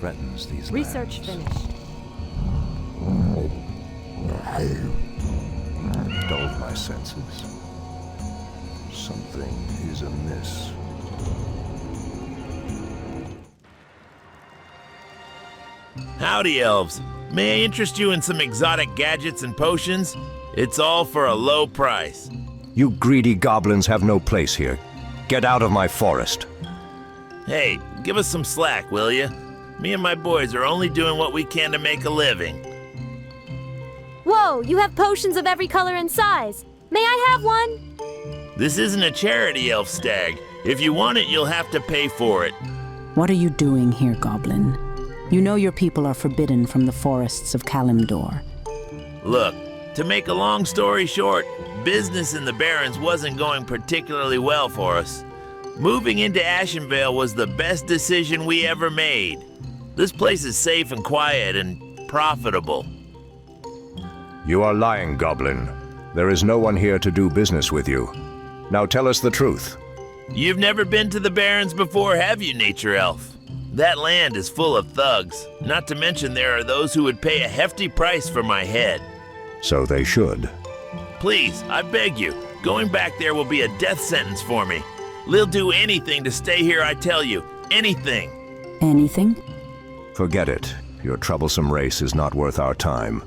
threatens these Research lands. finished. Dulled my senses. Something is amiss. Howdy, elves. May I interest you in some exotic gadgets and potions? It's all for a low price. You greedy goblins have no place here. Get out of my forest. Hey, give us some slack, will ya? Me and my boys are only doing what we can to make a living. Whoa, you have potions of every color and size. May I have one? This isn't a charity, elf stag. If you want it, you'll have to pay for it. What are you doing here, goblin? You know your people are forbidden from the forests of Kalimdor. Look, to make a long story short, business in the Barrens wasn't going particularly well for us. Moving into Ashenvale was the best decision we ever made. This place is safe and quiet and profitable. You are lying, goblin. There is no one here to do business with you. Now tell us the truth. You've never been to the Barrens before, have you, Nature Elf? That land is full of thugs, not to mention there are those who would pay a hefty price for my head. So they should. Please, I beg you, going back there will be a death sentence for me. They'll do anything to stay here, I tell you. Anything. Anything? Forget it. Your troublesome race is not worth our time.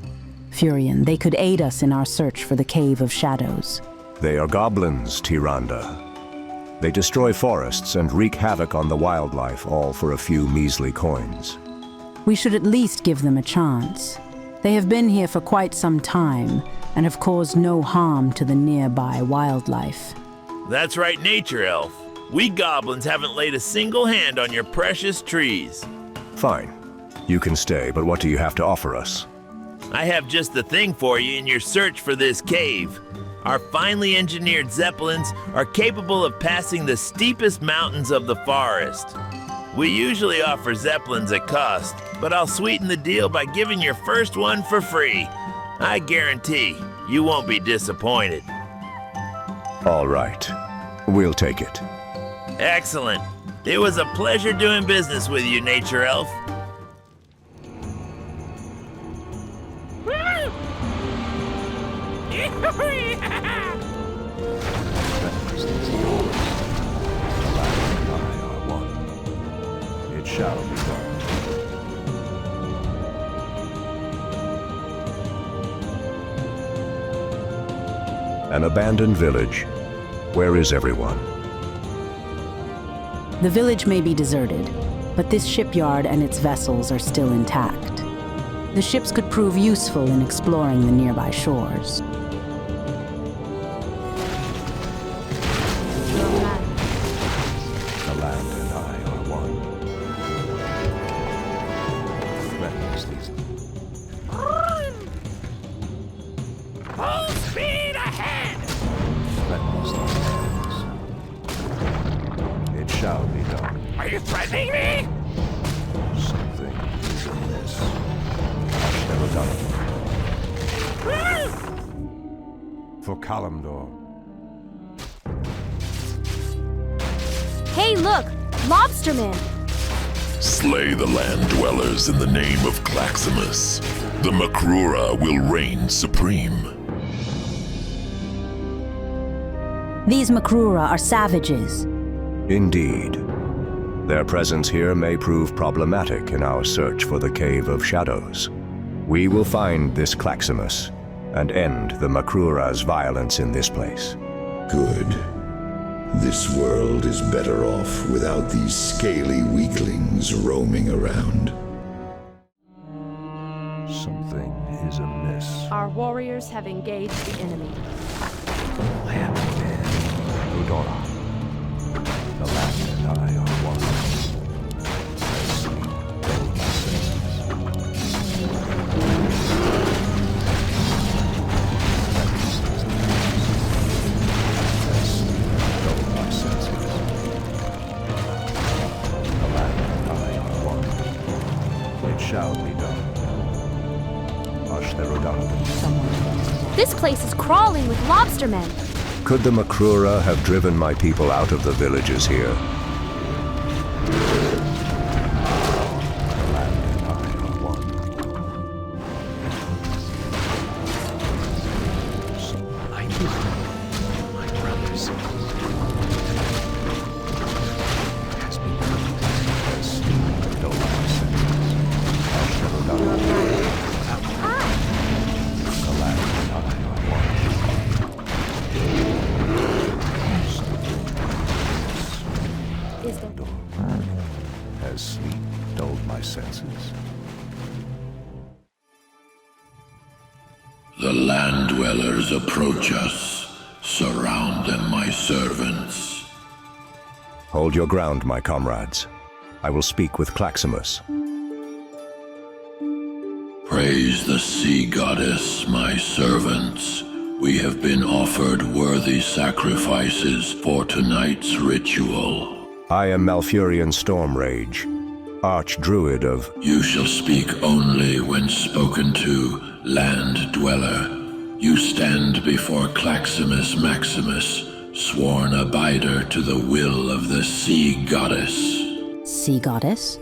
Furion, they could aid us in our search for the Cave of Shadows. They are goblins, Tyrande. They destroy forests and wreak havoc on the wildlife, all for a few measly coins. We should at least give them a chance. They have been here for quite some time and have caused no harm to the nearby wildlife. That's right, Nature Elf. We goblins haven't laid a single hand on your precious trees. Fine. You can stay, but what do you have to offer us? I have just the thing for you in your search for this cave. Our finely engineered zeppelins are capable of passing the steepest mountains of the forest. We usually offer zeppelins at cost, but I'll sweeten the deal by giving your first one for free. I guarantee you won't be disappointed. All right. We'll take it. Excellent. It was a pleasure doing business with you, Nature Elf. It shall be done. An abandoned village. Where is everyone? The village may be deserted, but this shipyard and its vessels are still intact. The ships could prove useful in exploring the nearby shores. The land and I are one. Threatens these. Full speed ahead! Threatens these lands. It shall be done. Are you threatening me? Something is amiss. For Kalimdor. Hey, look! Lobsterman! Slay the land dwellers in the name of Claximus. The Makrura will reign supreme. These Makrura are savages. Indeed. Their presence here may prove problematic in our search for the Cave of Shadows. We will find this Claximus and end the Makrura's violence in this place. Good. This world is better off without these scaly weaklings roaming around. Something is amiss. Our warriors have engaged the enemy. Land and Udora. The land and I are one. Shall be done. This place is crawling with lobstermen. Could the Makrura have driven my people out of the villages here? The land places. The land dwellers approach us. Surround them, my servants. Hold your ground, my comrades. I will speak with Claximus. Praise the sea goddess, my servants. We have been offered worthy sacrifices for tonight's ritual. I am Malfurion Stormrage, Archdruid of... You shall speak only when spoken to, land dweller. You stand before Claximus Maximus, sworn abider to the will of the sea goddess. Sea goddess?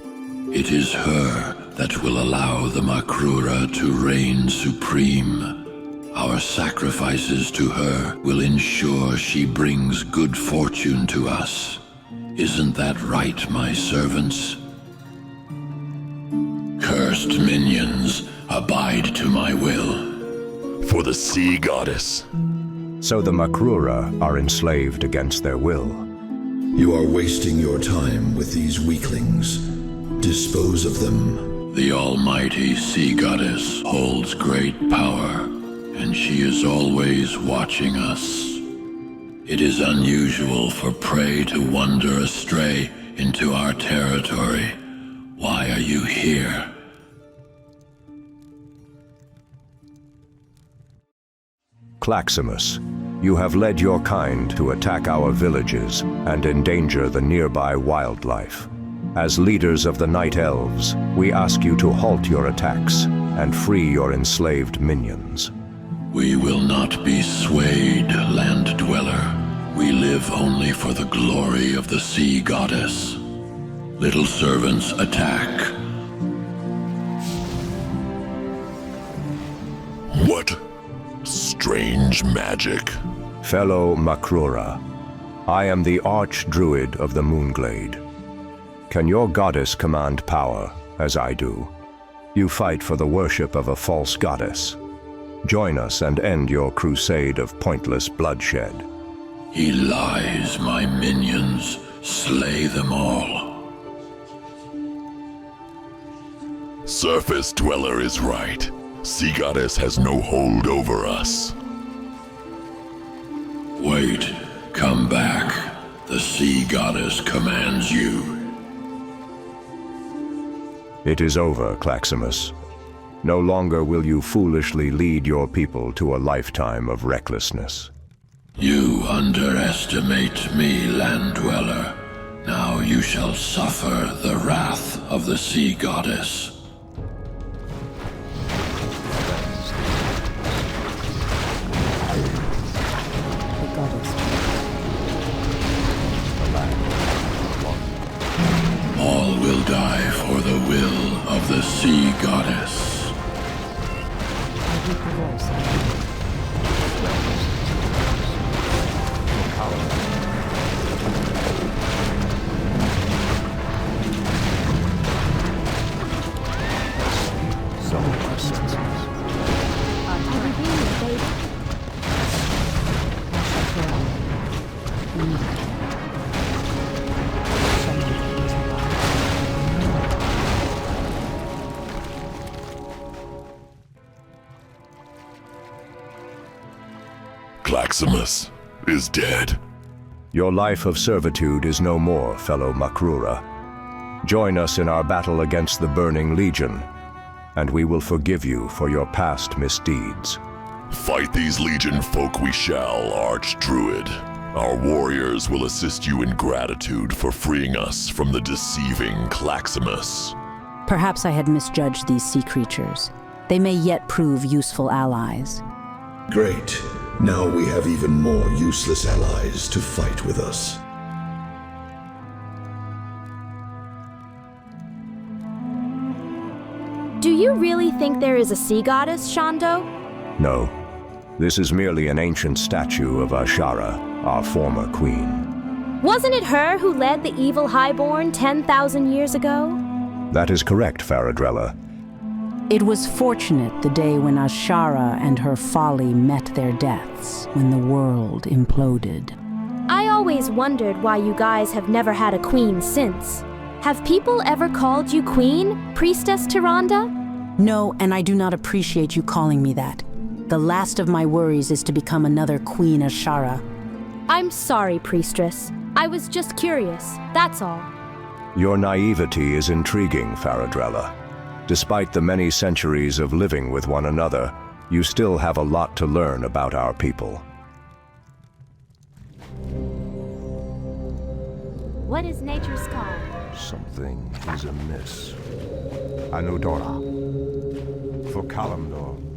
It is her that will allow the Makrura to reign supreme. Our sacrifices to her will ensure she brings good fortune to us. Isn't that right, my servants? Cursed minions, abide to my will. For the sea goddess. So the Makrura are enslaved against their will. You are wasting your time with these weaklings. Dispose of them. The almighty sea goddess holds great power, and she is always watching us. It is unusual for prey to wander astray into our territory. Why are you here? Claximus, you have led your kind to attack our villages and endanger the nearby wildlife. As leaders of the Night Elves, we ask you to halt your attacks and free your enslaved minions. We will not be swayed, land dweller. We live only for the glory of the sea goddess. Little servants, attack. What strange magic? Fellow Makrura, I am the Archdruid of the Moonglade. Can your goddess command power, as I do? You fight for the worship of a false goddess. Join us and end your crusade of pointless bloodshed. He lies, my minions. Slay them all. Surface Dweller is right. Sea Goddess has no hold over us. Wait, come back. The Sea Goddess commands you. It is over, Claximus. No longer will you foolishly lead your people to a lifetime of recklessness. You underestimate me, land dweller. Now you shall suffer the wrath of the Sea Goddess. All will die for the will of the Sea Goddess. Claximus is dead. Your life of servitude is no more, fellow Makrura. Join us in our battle against the Burning Legion, and we will forgive you for your past misdeeds. Fight these Legion folk we shall, Archdruid. Our warriors will assist you in gratitude for freeing us from the deceiving Claximus. Perhaps I had misjudged these sea creatures. They may yet prove useful allies. Great. Now we have even more useless allies to fight with us. Do you really think there is a sea goddess, Shondo? No. This is merely an ancient statue of Ashara, our former queen. Wasn't it her who led the evil Highborn 10,000 years ago? That is correct, Faradrella. It was fortunate the day when Ashara and her folly met their deaths, when the world imploded. I always wondered why you guys have never had a queen since. Have people ever called you Queen, Priestess Tyrande? No, and I do not appreciate you calling me that. The last of my worries is to become another Queen Ashara. I'm sorry, Priestess. I was just curious, that's all. Your naivety is intriguing, Faradrella. Despite the many centuries of living with one another, you still have a lot to learn about our people. What is nature's call? Something is amiss. Anudora. For Kalimdor.